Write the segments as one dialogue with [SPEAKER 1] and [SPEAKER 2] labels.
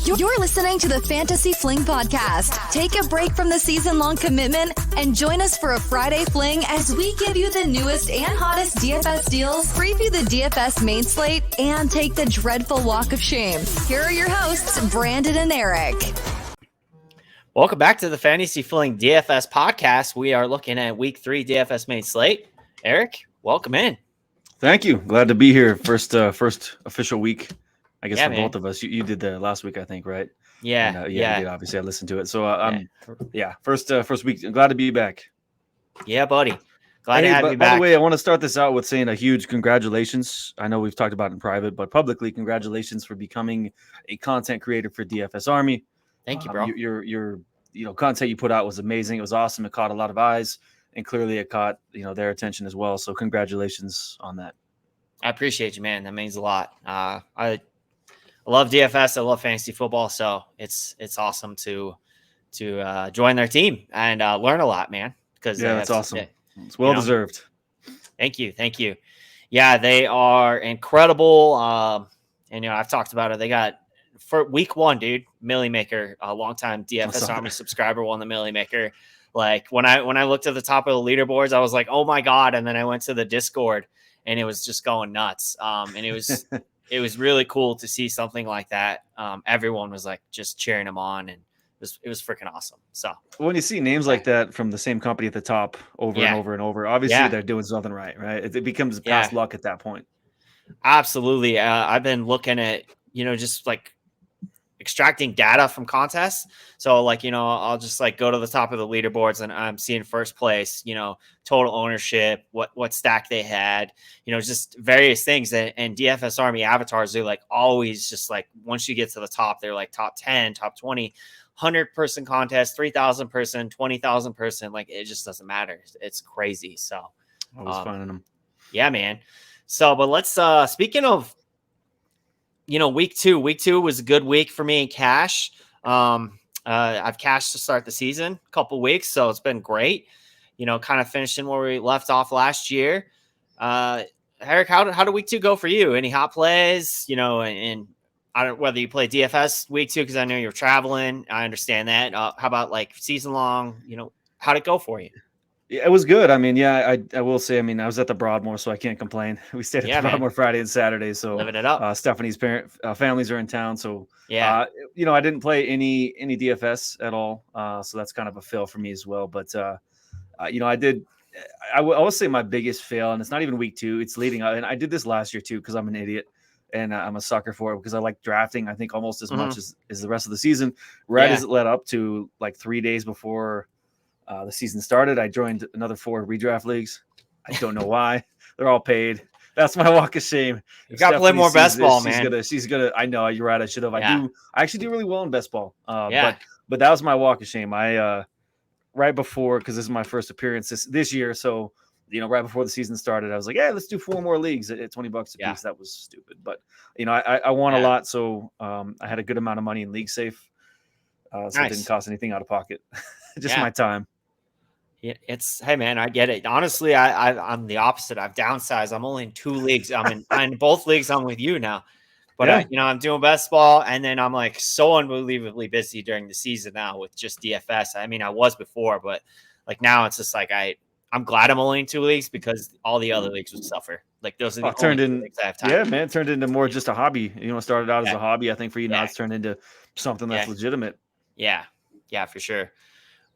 [SPEAKER 1] You're listening to the Fantasy Fling Podcast. Take a break from the season-long commitment and join us for a Friday fling as we give you the newest and hottest DFS deals, preview the DFS main slate, and take the dreadful walk of shame. Here are your hosts, Brandon and Eric.
[SPEAKER 2] Welcome back to the Fantasy Fling DFS Podcast. We are looking at Week 3 DFS main slate. Eric, welcome in.
[SPEAKER 3] Thank you. Glad to be here. First official week, I guess, for
[SPEAKER 2] man.
[SPEAKER 3] both of us. You did the last week, I think, right?
[SPEAKER 2] Yeah.
[SPEAKER 3] And, you did, obviously, I listened to it. So, first week. Glad to be back.
[SPEAKER 2] Yeah, buddy. Glad to have you back.
[SPEAKER 3] By the way, I want to start this out with saying a huge congratulations. I know we've talked about it in private, but publicly, congratulations for becoming a content creator for DFS Army.
[SPEAKER 2] Thank you, bro.
[SPEAKER 3] Your content you put out was amazing. It was awesome. It caught a lot of eyes, and clearly it caught their attention as well. So congratulations on that.
[SPEAKER 2] I appreciate you, man. That means a lot. I love DFS. I love fantasy football. So it's awesome to join their team and learn a lot, man. Because
[SPEAKER 3] that's awesome. It's well deserved.
[SPEAKER 2] Thank you. Yeah, they are incredible. And I've talked about it. They got for week 1, dude, Millie Maker, a longtime DFS Army subscriber, won the Millie Maker. Like when I looked at the top of the leaderboards, I was like, oh my God. And then I went to the Discord and it was just going nuts. And it was really cool to see something like that. Everyone was like just cheering him on, and it was freaking awesome. So
[SPEAKER 3] when you see names like that from the same company at the top over and over and over, obviously they're doing something right? It becomes past luck at that point.
[SPEAKER 2] Absolutely. I've been looking at, just like extracting data from contests. So I'll just go to the top of the leaderboards and I'm seeing first place, total ownership, what stack they had, just various things. And DFS Army avatars, they're always just once you get to the top, they're top 10, top 20, 100-person contest, 3,000 person, 20,000 person. It just doesn't matter. It's crazy. So
[SPEAKER 3] I was finding them.
[SPEAKER 2] Yeah, man. So, but let's, speaking of, week 2 was a good week for me in cash. I've cashed to start the season a couple weeks, so it's been great. Kind of finishing where we left off last year. Eric, how did week 2 go for you? Any hot plays? And I don't whether you play DFS week 2 because I know you're traveling. I understand that. How about season long? How'd it go for you?
[SPEAKER 3] Yeah, it was good. I mean, I will say, I was at the Broadmoor, so I can't complain. We stayed at the Broadmoor Friday and Saturday, so
[SPEAKER 2] living it up.
[SPEAKER 3] Stephanie's families are in town, so I didn't play any DFS at all, so that's kind of a fail for me as well. But I did. I will say my biggest fail, and it's not even week 2; it's leading up. And I did this last year too because I'm an idiot and I'm a sucker for it because I like drafting. I think almost as much as the rest of the season. Right as it led up to 3 days before the season started, I joined another 4 redraft leagues. I don't know why. They're all paid. That's my walk of shame.
[SPEAKER 2] You got to play more best ball, man.
[SPEAKER 3] She's gonna. I know you're right. I should have. I actually do really well in best ball. But that was my walk of shame. I right before, because this is my first appearance this year. So right before the season started, I was like, let's do 4 more leagues at $20 a piece. Yeah. That was stupid. But I won a lot, so I had a good amount of money in League Safe. So It didn't cost anything out of pocket. Just my time.
[SPEAKER 2] Hey man, I get it. Honestly, I'm the opposite. I've downsized. I'm only in 2 leagues. I'm in both leagues. I'm with you now, but I'm doing best ball, and then I'm so unbelievably busy during the season now with just DFS. I mean, I was before, but now it's just I'm glad I'm only in 2 leagues because all the other leagues would suffer. Those are the only leagues I have time.
[SPEAKER 3] Yeah, man, it turned into more just a hobby. Started out as a hobby. I think for you now, it's turned into something that's legitimate.
[SPEAKER 2] Yeah, for sure.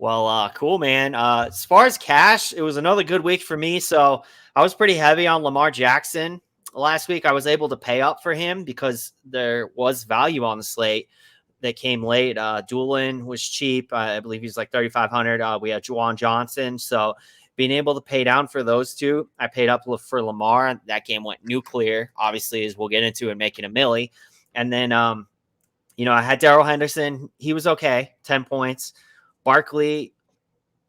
[SPEAKER 2] Well, cool, man. As far as cash, it was another good week for me. So I was pretty heavy on Lamar Jackson last week. I was able to pay up for him because there was value on the slate that came late. Doolin was cheap. I believe he's $3,500. We had Juwan Johnson. So being able to pay down for those two, I paid up for Lamar. That game went nuclear, obviously, as we'll get into, and making a milli. And then, I had Darrell Henderson. He was okay, 10 points. Barkley,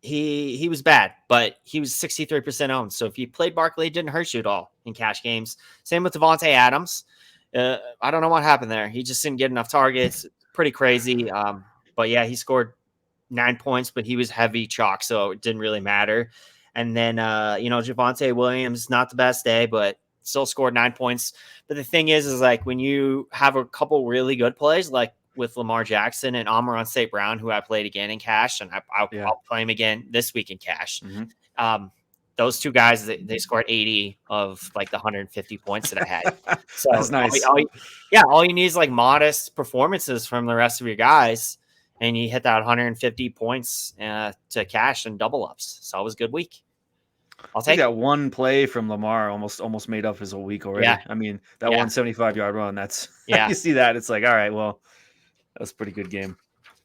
[SPEAKER 2] he was bad, but he was 63% owned. So if you played Barkley, it didn't hurt you at all in cash games. Same with Devontae Adams. I don't know what happened there. He just didn't get enough targets. Pretty crazy. But he scored 9 points, but he was heavy chalk, so it didn't really matter. And then, Javonte Williams, not the best day, but still scored 9 points. But the thing is when you have a couple really good plays, with Lamar Jackson and Amon St. Brown, who I played again in cash, and I'll play him again this week in cash. Those two guys, they scored 80 of like the 150 points that I had. So
[SPEAKER 3] that's nice.
[SPEAKER 2] All you need is like modest performances from the rest of your guys, and you hit that 150 points to cash and double ups. So it was a good week. I'll take
[SPEAKER 3] that one play from Lamar almost made up his whole week already.
[SPEAKER 2] Yeah.
[SPEAKER 3] I mean, that 175-yard run, that's you see that, it's like, all right, well, that was a pretty good game.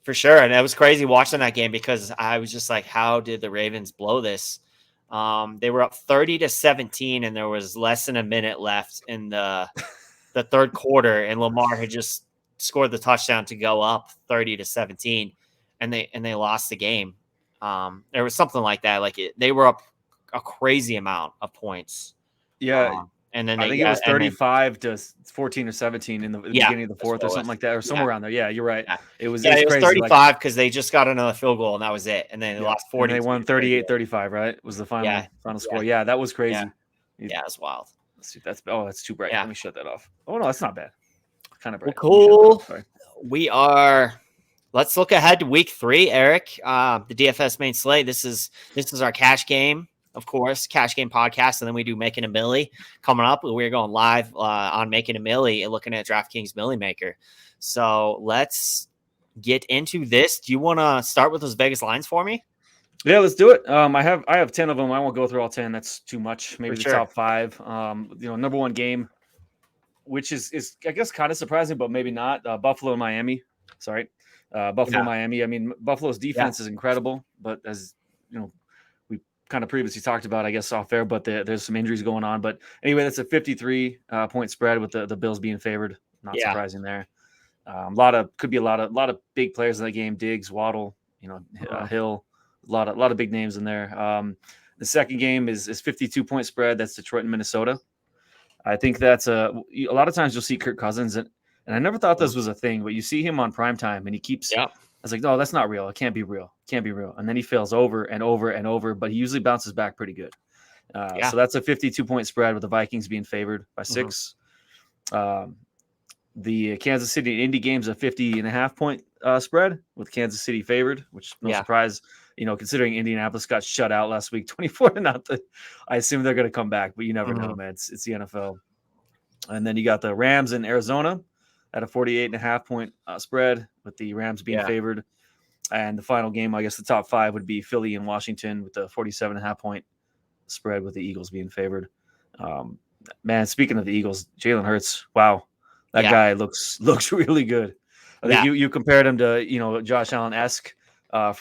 [SPEAKER 2] For sure. And it was crazy watching that game because I was just like, how did the Ravens blow this? They were up 30-17, and there was less than a minute left in the third quarter, and Lamar had just scored the touchdown to go up 30-17, and they lost the game. There was something like that. Like they were up a crazy amount of points. And then
[SPEAKER 3] I think it was 35 to 14 or 17 in the beginning of the fourth or something like that, or somewhere around there. Yeah, you're right. Yeah. It was
[SPEAKER 2] 35 because they just got another field goal and that was it. And then they lost 40.
[SPEAKER 3] And they won 38-35, right? Was the final score. Yeah, that was crazy.
[SPEAKER 2] Yeah, it's wild.
[SPEAKER 3] That's too bright. Let me shut that off. Oh no, that's not bad. Kind of bright.
[SPEAKER 2] Well, cool. Let's look ahead to week 3, Eric. The DFS main slate. This is our cash game. Of course, Cash Game Podcast, and then we do Making a Millie coming up. We're going live on Making a Millie and looking at DraftKings Millie Maker. So let's get into this. Do you want to start with those Vegas lines for me?
[SPEAKER 3] Yeah, let's do it. I have 10 of them. I won't go through all 10. That's too much. Maybe the top 5. Number one game, which is I guess kind of surprising, but maybe not. Buffalo and Miami. Sorry, Miami. I mean, Buffalo's defense is incredible, but as you know, kind of previously talked about, I guess, off air, but there's some injuries going on. But anyway, that's a 53 point spread with the Bills being favored. Not surprising there. Could be a lot of big players in that game. Diggs, Waddle, Hill, a lot of big names in there. The second game is 52 point spread. That's Detroit and Minnesota. I think that's a lot of times you'll see Kirk Cousins, and I never thought this was a thing, but you see him on primetime and he keeps. Yeah. I was like, no, that's not real. It can't be real. And then he fails over and over and over, but he usually bounces back pretty good. So that's a 52 point spread with the Vikings being favored by 6. The Kansas City and Indy game's a 50.5 point spread with Kansas City favored, which no surprise, considering Indianapolis got shut out last week, 24-0. I assume they're going to come back, but you never know, man. It's the NFL. And then you got the Rams in Arizona at a 48.5 point spread with the Rams being favored. And the final game, I guess the top 5 would be Philly and Washington with the 47.5 point spread with the Eagles being favored. Man, speaking of the Eagles, Jalen Hurts, wow. That guy looks really good. I think you compared him to, Josh Allen-esque,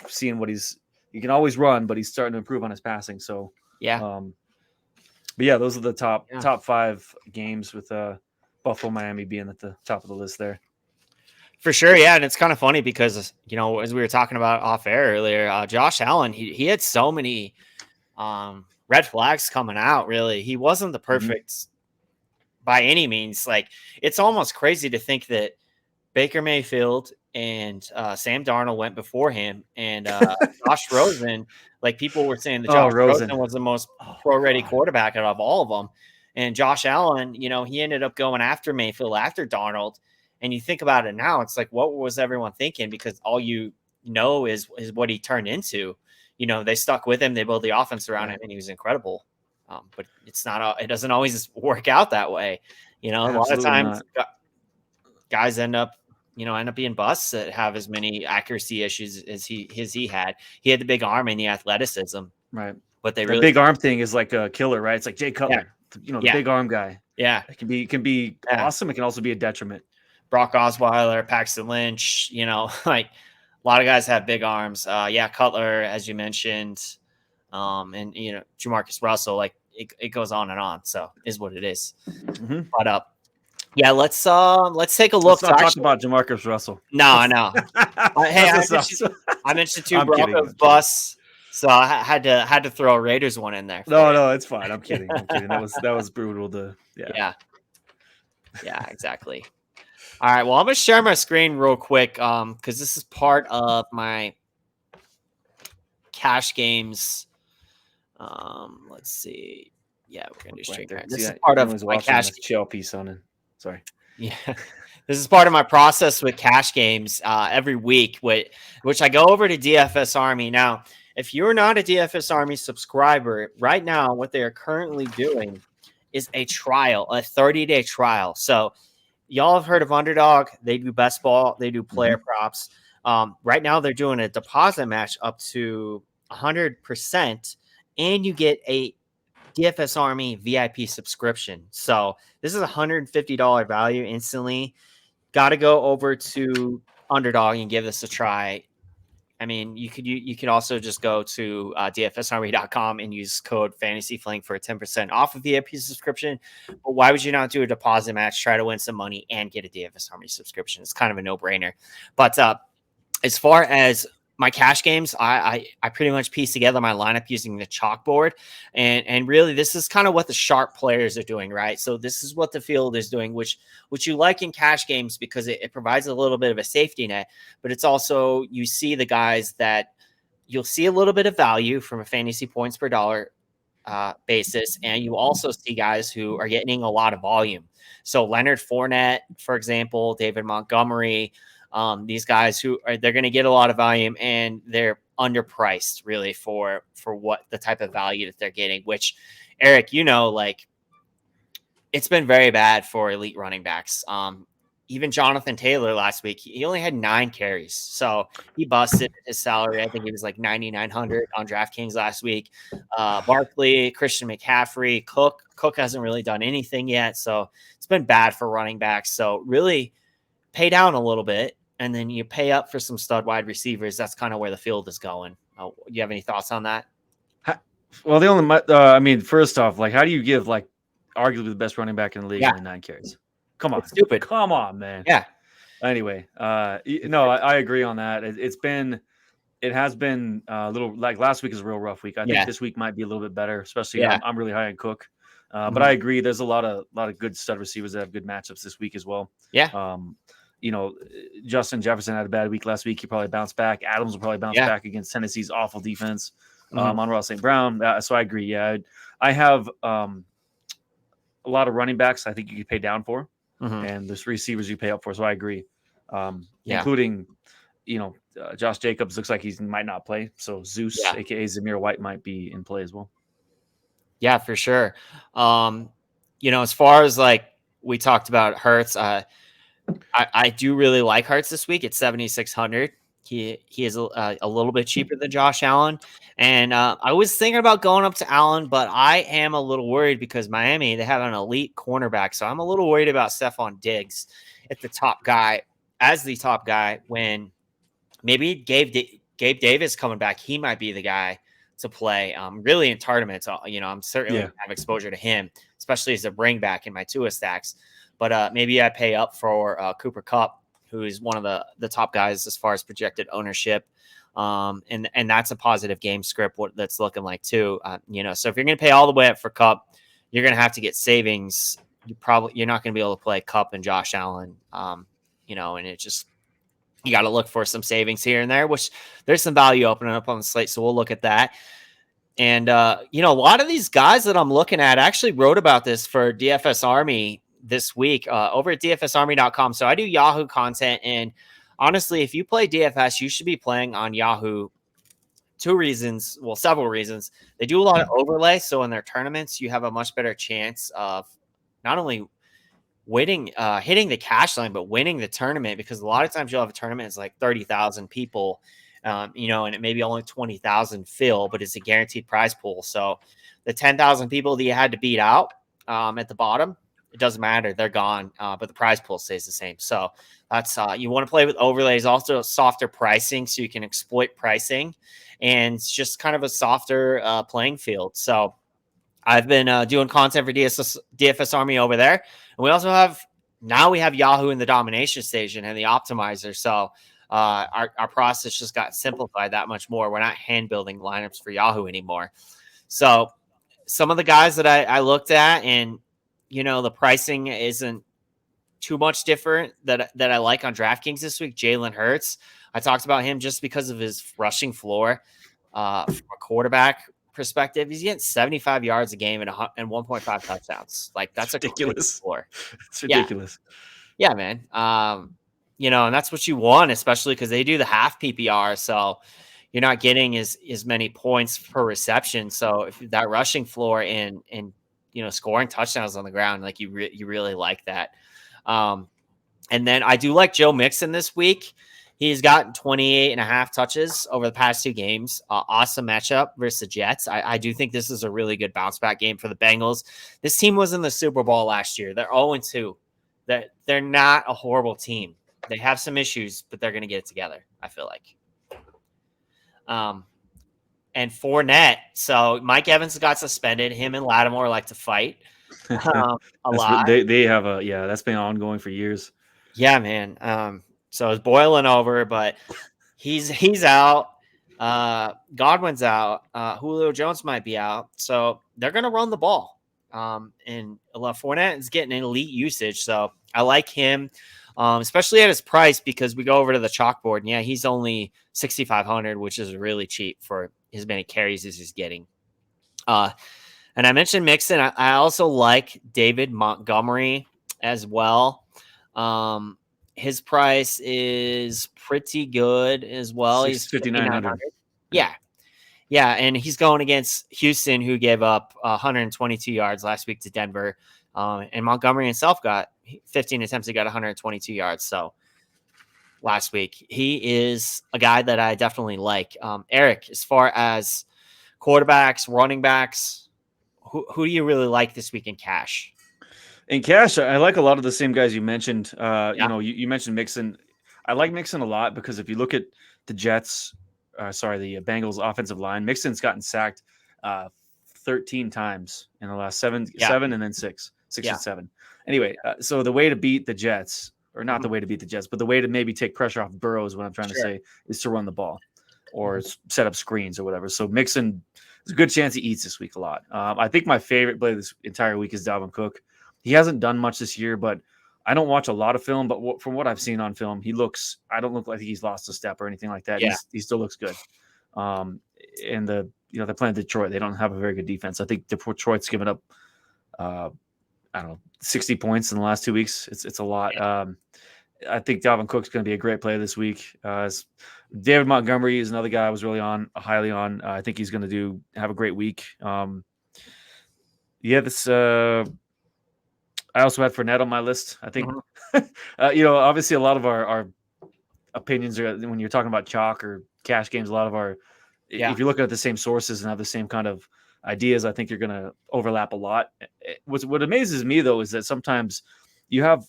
[SPEAKER 3] seeing what he can always run, but he's starting to improve on his passing. So, but those are the top 5 games with Buffalo, Miami being at the top of the list there.
[SPEAKER 2] For sure, yeah, and it's kind of funny because as we were talking about off air earlier, Josh Allen he had so many red flags coming out. Really, he wasn't the perfect by any means. Like it's almost crazy to think that Baker Mayfield and Sam Darnold went before him, and Josh Rosen. Like people were saying that Josh Rosen was the most pro-ready quarterback out of all of them. And Josh Allen, he ended up going after Mayfield, after Darnold. And you think about it now, it's like, what was everyone thinking? Because all you know is what he turned into. They stuck with him. They built the offense around him, and he was incredible. But it doesn't always work out that way. A lot of times guys end up being busts that have as many accuracy issues as he had. He had the big arm and the athleticism. Right. But the
[SPEAKER 3] big arm thing is like a killer, right? It's like Jay Cutler. The big arm guy.
[SPEAKER 2] Yeah.
[SPEAKER 3] It can be awesome. It can also be a detriment.
[SPEAKER 2] Brock Osweiler, Paxton Lynch, like a lot of guys have big arms. Cutler, as you mentioned, and Jamarcus Russell, like it goes on and on. So is what it is. But let's take a look.
[SPEAKER 3] Let's not talk about Jamarcus Russell.
[SPEAKER 2] No, I know. I mentioned 2 Broncos busts. So I had to throw a Raiders one in there.
[SPEAKER 3] No, it's fine. I'm kidding. That was brutal.
[SPEAKER 2] Yeah, exactly. All right. Well, I'm gonna share my screen real quick because this is part of my cash games. Let's see. Yeah, we're gonna do straight. This is part of my cash
[SPEAKER 3] shell piece on it. Sorry.
[SPEAKER 2] Yeah, This is part of my process with cash games every week, which I go over to DFS Army. Now, if you're not a DFS Army subscriber, right now, what they are currently doing is a 30-day trial. So y'all have heard of Underdog. They do best ball. They do player props. Right now, they're doing a deposit match up to 100%, and you get a DFS Army VIP subscription. So this is a $150 value instantly. Got to go over to Underdog and give this a try. I mean, you could also just go to dfsarmy.com and use code FANTASYFLING for a 10% off of VIP subscription. But why would you not do a deposit match, try to win some money, and get a DFS Army subscription? It's kind of a no-brainer. But as far as my cash games, I pretty much piece together my lineup using the chalkboard, and really this is kind of what the sharp players are doing, right? So this is what the field is doing, which you like in cash games because it provides a little bit of a safety net, but it's also, you see the guys that you'll see a little bit of value from a fantasy points per dollar basis, and you also see guys who are getting a lot of volume. So Leonard Fournette, for example, David Montgomery. These guys they're going to get a lot of volume, and they're underpriced really for what the type of value that they're getting, which Eric, like it's been very bad for elite running backs. Even Jonathan Taylor last week, he only had 9 carries. So he busted his salary. I think he was like 9,900 on DraftKings last week. Barkley, Christian McCaffrey, Cook hasn't really done anything yet. So it's been bad for running backs. So really pay down a little bit, and then you pay up for some stud wide receivers. That's kind of where the field is going. You have any thoughts on that?
[SPEAKER 3] Well, first off, like, how do you give like arguably the best running back in the league only 9 carries? Come on,
[SPEAKER 2] it's stupid.
[SPEAKER 3] Come on, man.
[SPEAKER 2] Yeah.
[SPEAKER 3] Anyway, I agree on that. It has been a little, like last week is a real rough week. I think this week might be a little bit better, especially I'm really high on Cook. But I agree. There's a lot of good stud receivers that have good matchups this week as well.
[SPEAKER 2] Yeah.
[SPEAKER 3] Justin Jefferson had a bad week last week. He probably bounced back. Adams will probably bounce back against Tennessee's awful defense. Monroe St. Brown. So I agree. Yeah. I have a lot of running backs I think you could pay down for. And there's receivers you pay up for. So I agree. Including, Josh Jacobs looks like he might not play. So Zeus, aka Zamir White, might be in play as well.
[SPEAKER 2] Yeah, for sure. As far as like we talked about Hurts, I do really like Hurts this week at 7,600. He is a little bit cheaper than Josh Allen. And I was thinking about going up to Allen, but I am a little worried because Miami, they have an elite cornerback. So I'm a little worried about Stephon Diggs as the top guy when maybe Gabe Davis coming back. He might be the guy to play really in tournaments. I'm certainly going to have exposure to him, especially as a bring back in my Tua stacks. But maybe I pay up for Cooper Kupp, who is one of the top guys as far as projected ownership. And that's a positive game script, what that's looking like too. So if you're going to pay all the way up for Kupp, you're going to have to get savings. You're not going to be able to play Kupp and Josh Allen. And it just, you got to look for some savings here and there, which there's some value opening up on the slate. So we'll look at that. And, a lot of these guys that I'm looking at, I actually wrote about this for DFS Army this week over at dfsarmy.com. So I do Yahoo content, and honestly, if you play DFS, you should be playing on Yahoo. Several reasons. They do a lot of overlay. So in their tournaments, you have a much better chance of not only winning, hitting the cash line, but winning the tournament, because a lot of times you'll have a tournament that's like 30,000 people, and it may be only 20,000 fill, but it's a guaranteed prize pool. So the 10,000 people that you had to beat out at the bottom, it doesn't matter. They're gone, but the prize pool stays the same. So that's you want to play with overlays, also softer pricing, so you can exploit pricing, and it's just kind of a softer playing field. So I've been doing content for DFS Army over there. And we also have Yahoo in the domination station and the optimizer. So our process just got simplified that much more. We're not hand building lineups for Yahoo anymore. So some of the guys that I looked at, and the pricing isn't too much different that I like on DraftKings this week. Jalen Hurts, I talked about him just because of his rushing floor from a quarterback perspective. He's getting 75 yards a game and 1.5 touchdowns. Like, that's
[SPEAKER 3] ridiculous
[SPEAKER 2] floor.
[SPEAKER 3] It's ridiculous.
[SPEAKER 2] Yeah, man. And that's what you want, especially because they do the half PPR. So you're not getting as many points per reception. So if that rushing floor and scoring touchdowns on the ground, like you really like that. And then I do like Joe Mixon this week. He's gotten 28.5 touches over the past 2 games. Awesome matchup versus the Jets. I do think this is a really good bounce back game for the Bengals. This team was in the Super Bowl last year. They're 0-2. They're not a horrible team. They have some issues, but they're going to get it together, I feel like. And Fournette. So Mike Evans got suspended. Him and Lattimore like to fight a lot.
[SPEAKER 3] They have that's been ongoing for years.
[SPEAKER 2] Yeah, man. So it's boiling over, but he's out. Godwin's out. Julio Jones might be out. So they're going to run the ball. And Fournette is getting elite usage. So I like him, especially at his price, because we go over to the chalkboard. And yeah, he's only 6,500, which is really cheap for as many carries as he's getting. And I mentioned Mixon. I also like David Montgomery as well. His price is pretty good as well. He's
[SPEAKER 3] 5,900.
[SPEAKER 2] Yeah, and he's going against Houston, who gave up 122 yards last week to Denver. And Montgomery himself got 15 attempts. He got 122 yards. So last week, he is a guy that I definitely like. Eric, as far as quarterbacks, running backs, who do you really like this week in cash?
[SPEAKER 3] In cash, I like a lot of the same guys you mentioned. You mentioned Mixon. I like Mixon a lot because if you look at the Jets, the Bengals offensive line, Mixon's gotten sacked 13 times in the last seven and then six and 7. Anyway, so the way to beat the Jets, or not the way to beat the Jets, but the way to maybe take pressure off Burrows, what I'm trying to say, is to run the ball or set up screens or whatever. So Mixon, there's a good chance he eats this week a lot. I think my favorite play this entire week is Dalvin Cook. He hasn't done much this year, but I don't watch a lot of film. But from what I've seen on film, I don't look like he's lost a step or anything like that.
[SPEAKER 2] Yeah.
[SPEAKER 3] He still looks good. And they're playing Detroit. They don't have a very good defense. I think Detroit's given up, 60 points in the last 2 weeks. It's a lot. I think Dalvin Cook's going to be a great play this week. David Montgomery is another guy I was really highly on. I think he's going to have a great week. I also had Fournette on my list. I think, obviously a lot of our opinions are when you're talking about chalk or cash games, a lot of if you're looking at the same sources and have the same kind of ideas, I think you're going to overlap a lot. What amazes me, though, is that sometimes you have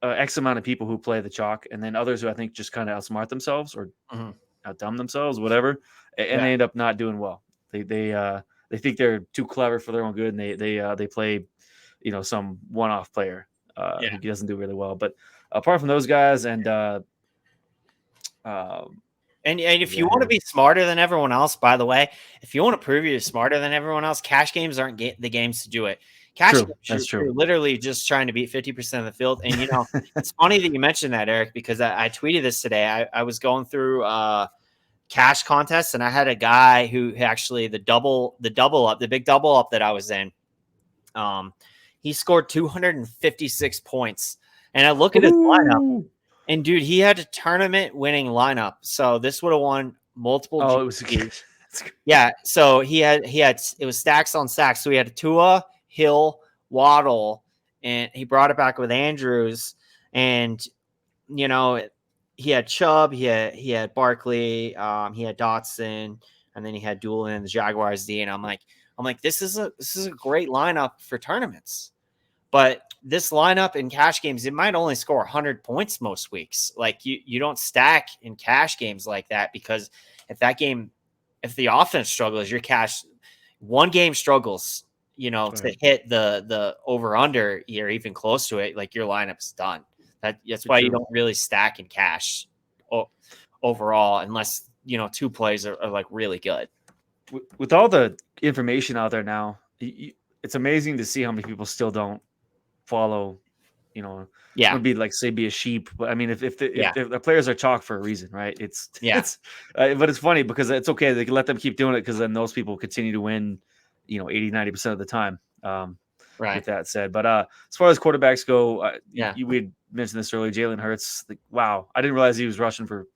[SPEAKER 3] X amount of people who play the chalk and then others who I think just kind of outsmart themselves or outdumb themselves, whatever, and they end up not doing well. They think they're too clever for their own good, and they play some one-off player who doesn't do really well. But apart from those guys, and
[SPEAKER 2] if you want to be smarter than everyone else, by the way, if you want to prove you're smarter than everyone else, cash games aren't the games to do it. Cash games, you're literally just trying to beat 50% of the field. And it's funny that you mentioned that, Eric, because I tweeted this today. I was going through cash contests, and I had a guy who actually the big double up that I was in. He scored 256 points. And I look at his lineup, and dude, he had a tournament winning lineup. So this would have won multiple.
[SPEAKER 3] Oh, it was
[SPEAKER 2] yeah. So he had it was stacks on stacks. So he had Tua, Hill, Waddle, and he brought it back with Andrews. And he had Chubb, he had Barkley, he had Dotson, and then he had Doolin and the Jaguars D. And I'm like, this is a great lineup for tournaments. But this lineup in cash games, it might only score 100 points most weeks. Like you don't stack in cash games like that, because if the offense struggles, your cash, one game struggles, to hit the over under, you're even close to it, like your lineup's done. That's why you don't really stack in cash overall, unless 2 plays are like really good.
[SPEAKER 3] With all the information out there now, it's amazing to see how many people still don't follow, would be like, say, be a sheep. But I mean, if the players are chalk for a reason, right? But it's funny because it's okay. They can let them keep doing it, because then those people continue to win, 80-90% of the time. with that said. But as far as quarterbacks go,
[SPEAKER 2] yeah,
[SPEAKER 3] we mentioned this earlier. Jalen Hurts, wow, I didn't realize he was rushing for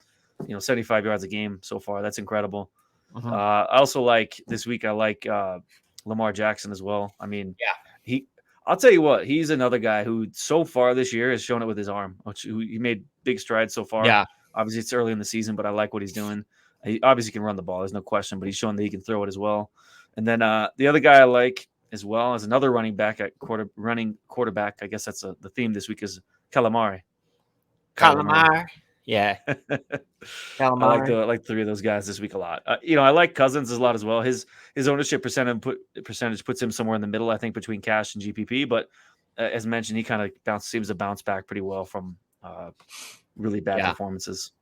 [SPEAKER 3] 75 yards a game so far. That's incredible. I also like this week. I like Lamar Jackson as well. I mean, I'll tell you what, he's another guy who so far this year has shown it with his arm, which he made big strides so far.
[SPEAKER 2] Yeah.
[SPEAKER 3] Obviously, it's early in the season, but I like what he's doing. He obviously can run the ball. There's no question, but he's showing that he can throw it as well. And then the other guy I like as well as another running back at running quarterback. I guess that's the theme this week is Calamari.
[SPEAKER 2] Yeah.
[SPEAKER 3] I like three of those guys this week a lot. I like Cousins a lot as well. His ownership percentage puts him somewhere in the middle, I think, between cash and GPP. But as mentioned, he kind of seems to bounce back pretty well from really bad performances.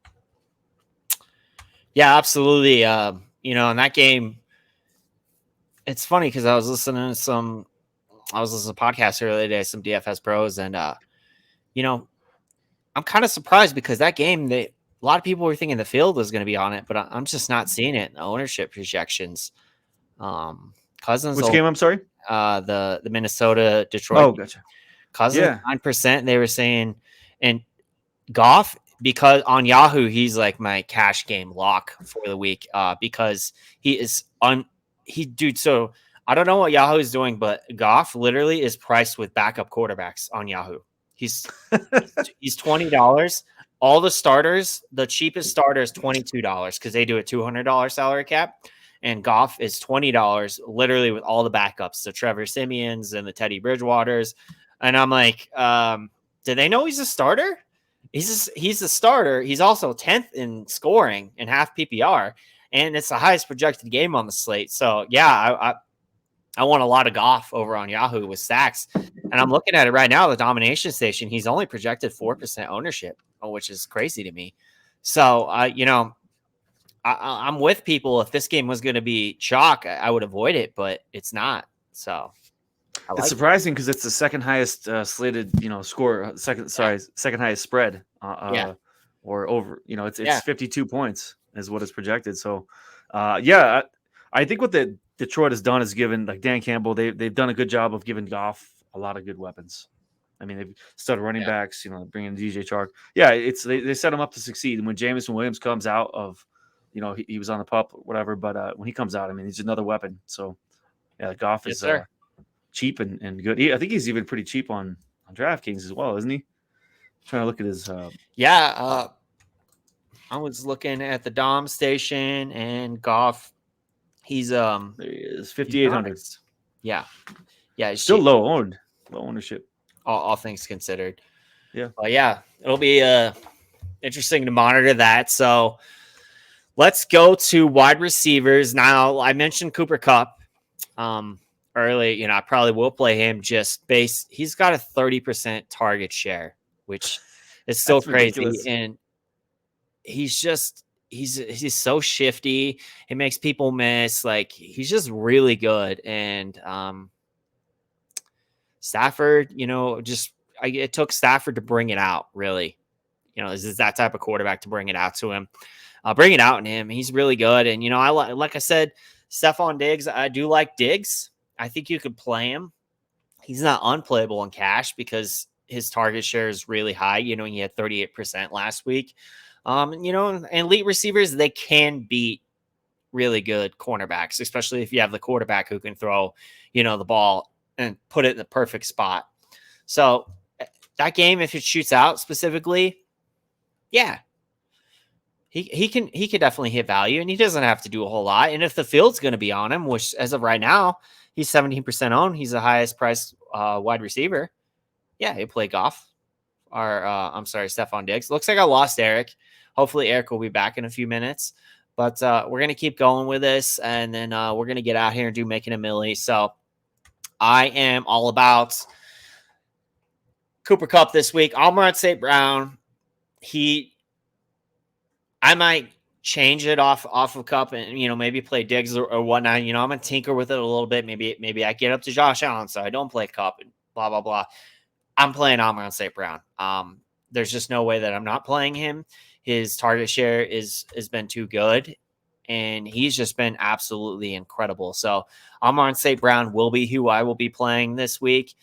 [SPEAKER 2] Yeah, absolutely. In that game, it's funny because I was listening to a podcast earlier today, some DFS pros, and I'm kind of surprised because that game, a lot of people were thinking the field was going to be on it, but I'm just not seeing it in the ownership projections. Cousins.
[SPEAKER 3] Which game? I'm sorry.
[SPEAKER 2] The Minnesota Detroit.
[SPEAKER 3] Oh, gotcha.
[SPEAKER 2] Cousins 9%. They were saying, and Goff, because on Yahoo he's like my cash game lock for the week because he is So I don't know what Yahoo is doing, but Goff literally is priced with backup quarterbacks on Yahoo. He's $20. All the starters, the cheapest starter is $22 because they do a $200 salary cap, and Goff is $20 literally with all the backups, the Trevor Simeons and the Teddy Bridgewaters. And I'm like, do they know he's a starter? He's a starter. He's also 10th in scoring in half PPR, and it's the highest projected game on the slate. So yeah, I want a lot of Goff over on Yahoo with stacks. And I'm looking at it right now, the domination station, he's only projected 4% ownership, which is crazy to me. So, I'm with people. If this game was going to be chalk, I would avoid it, but it's not. So
[SPEAKER 3] it's surprising because it's the second highest slated, score, second highest spread or over, it's 52 points is what is projected. So, I think what the Detroit has done is given like Dan Campbell, they've done a good job of giving Goff a lot of good weapons. I mean, they've started running backs, bringing DJ Chark. Yeah, they set him up to succeed. And when Jameson Williams comes out of, he was on the pup, whatever, but when he comes out, I mean, he's another weapon. So yeah, Goff is cheap and good. I think he's even pretty cheap on DraftKings as well, isn't he? I'm trying to look at his.
[SPEAKER 2] I was looking at the Dom station and Goff. He's
[SPEAKER 3] there he is, 5,800.
[SPEAKER 2] Yeah,
[SPEAKER 3] he's still cheap. Low ownership.
[SPEAKER 2] All things considered.
[SPEAKER 3] Yeah.
[SPEAKER 2] It'll be interesting to monitor that. So let's go to wide receivers. Now, I mentioned Cooper Kupp early. I probably will play him he's got a 30% target share, which is still crazy. Ridiculous. And he's so shifty. It makes people miss. Like, he's just really good. And Stafford, it took Stafford to bring it out, really. This is that type of quarterback to bring it out to him. Bring it out in him. He's really good. And, like I said, Stephon Diggs, I do like Diggs. I think you could play him. He's not unplayable in cash because his target share is really high. He had 38% last week. And elite receivers, they can beat really good cornerbacks, especially if you have the quarterback who can throw, the ball and put it in the perfect spot. So that game, if it shoots out specifically, he can definitely hit value, and he doesn't have to do a whole lot. And if the field's going to be on him, which as of right now, he's 17% owned, he's the highest priced wide receiver. Yeah, he'll play Goff. Stephon Diggs. Looks like I lost Eric. Hopefully Eric will be back in a few minutes. But we're going to keep going with this, and then we're going to get out here and do Making a Millie. So I am all about Cooper Kupp this week. Amon St. Brown. I might change it off of Kupp and, maybe play Diggs or whatnot. I'm going to tinker with it a little bit. Maybe I get up to Josh Allen, so I don't play Kupp and blah, blah, blah. I'm playing Amon St. Brown. There's just no way that I'm not playing him. His target share has been too good. and he's just been absolutely incredible. So Amon St. Brown will be who I will be playing this week.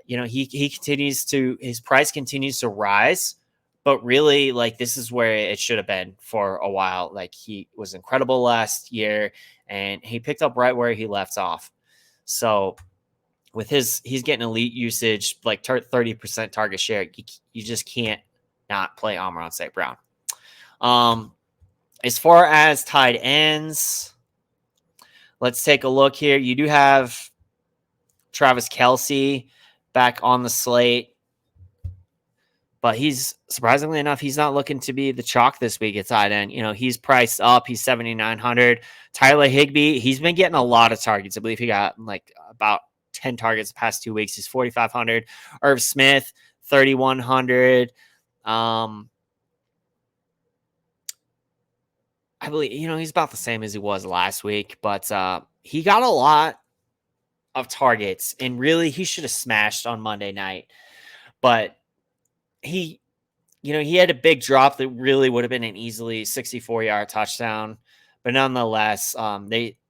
[SPEAKER 2] He continues to, his price continues to rise, but really, like, this is where it should have been for a while. Like, he was incredible last year, and he picked up right where he left off. So with he's getting elite usage, like 30% target share. You just can't not play Amon St. Brown. As far as tight ends, let's take a look here. You do have Travis Kelce back on the slate, but he's, surprisingly enough, he's not looking to be the chalk this week at tight end. He's priced up. He's 7,900. Tyler Higbee, he's been getting a lot of targets. I believe he got like about 10 targets the past 2 weeks. He's 4,500. Irv Smith, 3,100. I believe, he's about the same as he was last week, but he got a lot of targets, and really he should have smashed on Monday night. But he had a big drop that really would have been an easily 64-yard touchdown. But nonetheless,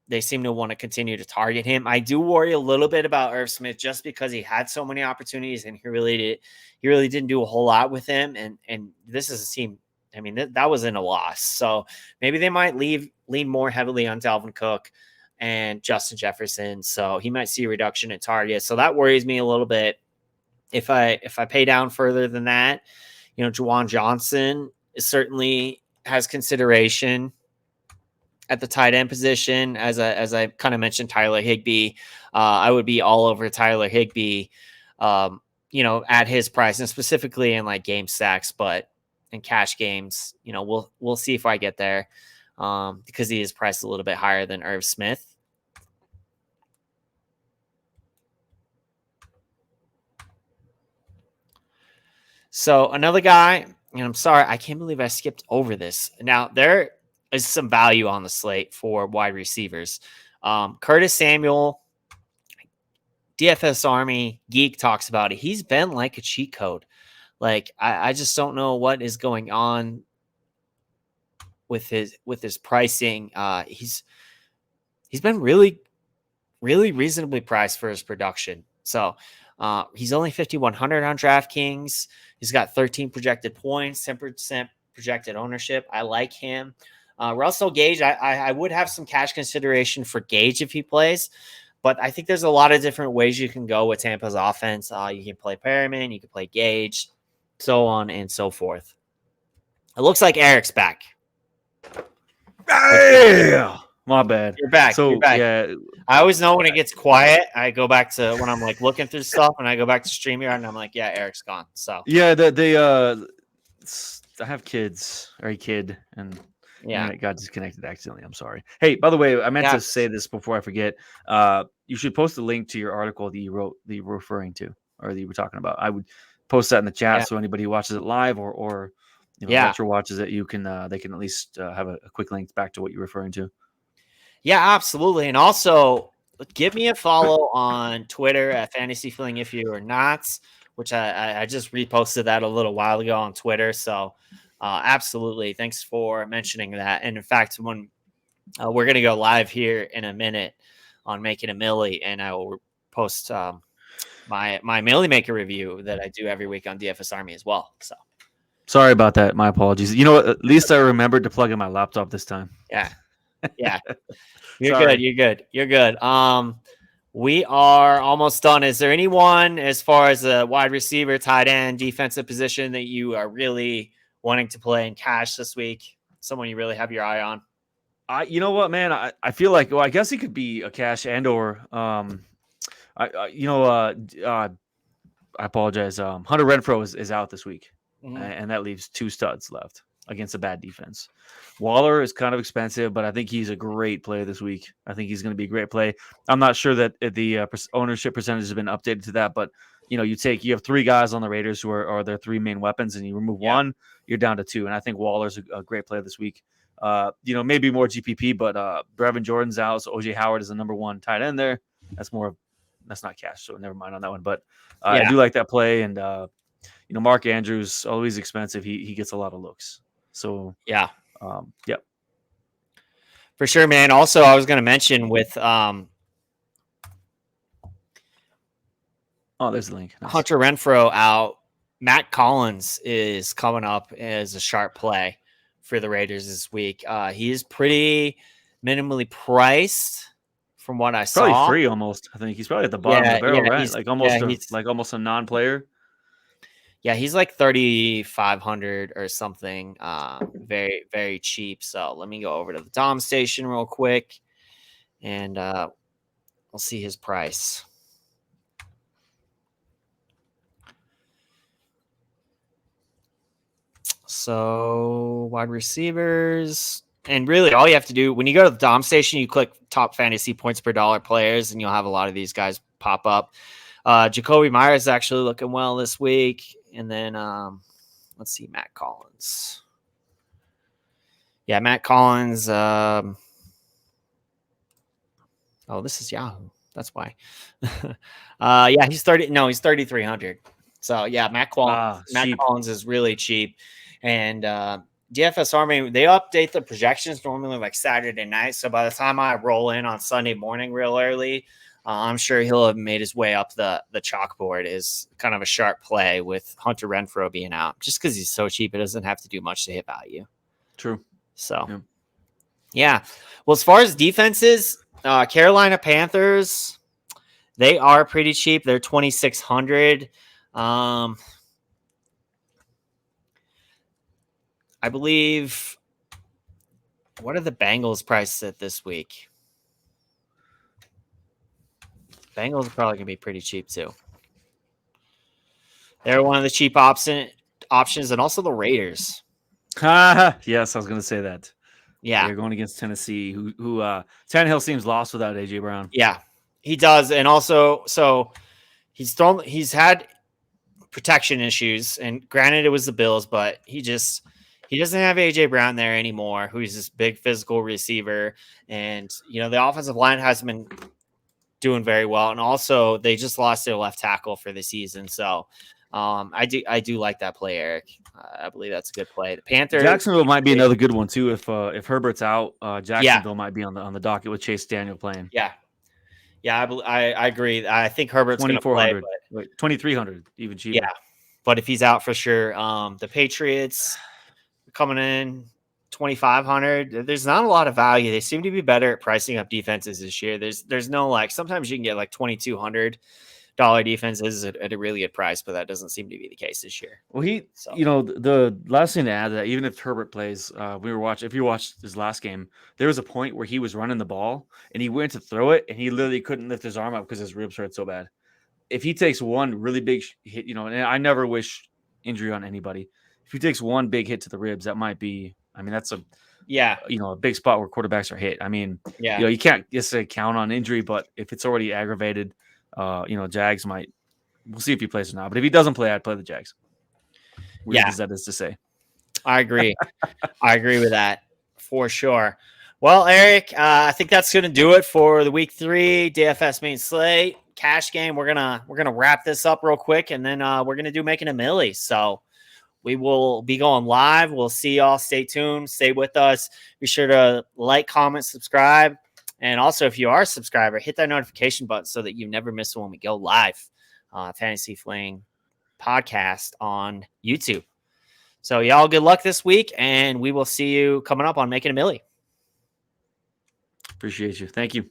[SPEAKER 2] they seem to want to continue to target him. I do worry a little bit about Irv Smith just because he had so many opportunities, and he really didn't do a whole lot with him. And this is a team. I mean, that was in a loss. So maybe they might lean more heavily on Dalvin Cook and Justin Jefferson. So he might see a reduction in targets. So that worries me a little bit. If I pay down further than that, Juwan Johnson certainly has consideration at the tight end position. As I kind of mentioned, Tyler Higbee, I would be all over Tyler Higbee, at his price, and specifically in like game stacks, but in cash games, we'll see if I get there, because he is priced a little bit higher than Irv Smith. So another guy, and I'm sorry, I can't believe I skipped over this. Now, there is some value on the slate for wide receivers. Curtis Samuel, DFS Army Geek talks about it. He's been like a cheat code. Like, I just don't know what is going on with his pricing. He's been really, really reasonably priced for his production. So he's only 5,100 on DraftKings. He's got 13 projected points, 10% projected ownership. I like him. Russell Gage, I would have some cash consideration for Gage if he plays, but I think there's a lot of different ways you can go with Tampa's offense. You can play Perriman, you can play Gage, so on and so forth. It looks like Eric's back.
[SPEAKER 3] Hey! My bad.
[SPEAKER 2] You're back.
[SPEAKER 3] So,
[SPEAKER 2] You're back.
[SPEAKER 3] Yeah.
[SPEAKER 2] I always know when it gets quiet. I go back to when I'm like looking through stuff, and I go back to StreamYard, and I'm like, yeah, Eric's gone. So
[SPEAKER 3] yeah, I have kids or a kid, and it got disconnected accidentally. I'm sorry. Hey, by the way, I meant to say this before I forget. You should post a link to your article that you wrote, that you were referring to, or that you were talking about. I would post that in the chat so anybody who watches it live or retro watches it, you can they can at least have a quick link back to what you're referring to.
[SPEAKER 2] Yeah, absolutely. And also give me a follow on Twitter at Fantasy Fling if you are not, which I just reposted that a little while ago on Twitter. So absolutely. Thanks for mentioning that. And in fact, when we're going to go live here in a minute on Making a Millie, and I will post my Millie Maker review that I do every week on DFS Army as well. So
[SPEAKER 3] sorry about that. My apologies. At least I remembered to plug in my laptop this time.
[SPEAKER 2] Yeah. You're good. You're good. We are almost done. Is there anyone, as far as a wide receiver, tight end, defensive position, that you are really wanting to play in cash this week? Someone you really have your eye on?
[SPEAKER 3] You know what, man? I feel like, I guess he could be a cash and/or I apologize. Hunter Renfrow is out this week, and that leaves two studs left against a bad defense. Waller is kind of expensive, but I think he's a great play this week. I think he's going to be a great play. I'm not sure that the ownership percentage has been updated to that, but you have three guys on the Raiders who are their three main weapons, and you remove one, you're down to two. And I think Waller's a great play this week. Maybe more GPP, but Brevin Jordan's out, so OJ Howard is the number one tight end there. That's not cash, so never mind on that one. But I do like that play, and Mark Andrews, always expensive. He gets a lot of looks. So
[SPEAKER 2] For sure, man. Also, I was going to mention with
[SPEAKER 3] there's the link. Nice.
[SPEAKER 2] Hunter Renfrow out, Matt Collins is coming up as a sharp play for the Raiders this week. He is pretty minimally priced from what I saw.
[SPEAKER 3] Probably free almost. I think he's probably at the bottom of the barrel, right? Like almost a non-player.
[SPEAKER 2] Yeah, he's like 3,500 or something. Very, very cheap. So let me go over to the Dom station real quick, and we'll see his price. So wide receivers, and really all you have to do when you go to the Dom station, you click top fantasy points per dollar players, and you'll have a lot of these guys pop up. Jacoby Myers is actually looking well this week. And then let's see, Matt Collins. Yeah, Matt Collins. Oh, this is Yahoo. That's why. Yeah, he's 30. No, he's 3,300. So yeah, Matt Collins is really cheap. And DFS Army, they update the projections normally like Saturday night. So by the time I roll in on Sunday morning real early, I'm sure he'll have made his way up the chalkboard as kind of a sharp play with Hunter Renfrow being out. Just because he's so cheap, it doesn't have to do much to hit value.
[SPEAKER 3] True.
[SPEAKER 2] So, yeah. Well, as far as defenses, Carolina Panthers, they are pretty cheap. They're 2,600. I believe. What are the Bengals priced at this week? Bengals are probably going to be pretty cheap too. They're one of the cheap options, and also the Raiders.
[SPEAKER 3] Yes, I was going to say that.
[SPEAKER 2] Yeah,
[SPEAKER 3] they're going against Tennessee, who Tannehill seems lost without AJ Brown.
[SPEAKER 2] Yeah, he does, and also so he's had protection issues, and granted it was the Bills, but he doesn't have AJ Brown there anymore, who's this big physical receiver, and the offensive line hasn't been doing very well, and also they just lost their left tackle for the season. So I do like that play, Eric. I believe that's a good play. The Panthers,
[SPEAKER 3] Jacksonville might be another good one too. If Herbert's out, Jacksonville might be on the docket with Chase Daniel playing.
[SPEAKER 2] Yeah, I agree. I think Herbert's going to play, but
[SPEAKER 3] 2,300 even cheaper.
[SPEAKER 2] Yeah, but if he's out for sure, the Patriots coming in 2,500. There's not a lot of value. They seem to be better at pricing up defenses this year. There's no sometimes you can get like $2,200 defenses at a really good price, but that doesn't seem to be the case this year.
[SPEAKER 3] Well, the last thing to add to that, even if Herbert plays, if you watched his last game, there was a point where he was running the ball and he went to throw it and he literally couldn't lift his arm up because his ribs hurt so bad. If he takes one really big hit, and I never wish injury on anybody. If he takes one big hit to the ribs, that might be, that's a big spot where quarterbacks are hit. You can't just say count on injury, but if it's already aggravated, Jags we'll see if he plays or not. But if he doesn't play, I'd play the Jags. Weird as that is to say.
[SPEAKER 2] I agree. I agree with that for sure. Well, Eric, I think that's going to do it for the week 3 DFS main slate cash game. We're gonna wrap this up real quick, and then we're gonna do making a millie. So we will be going live. We'll see y'all. Stay tuned. Stay with us. Be sure to like, comment, subscribe. And also, if you are a subscriber, hit that notification button so that you never miss when we go live. Fantasy Fling podcast on YouTube. So y'all good luck this week, and we will see you coming up on Making a Millie.
[SPEAKER 3] Appreciate you. Thank you.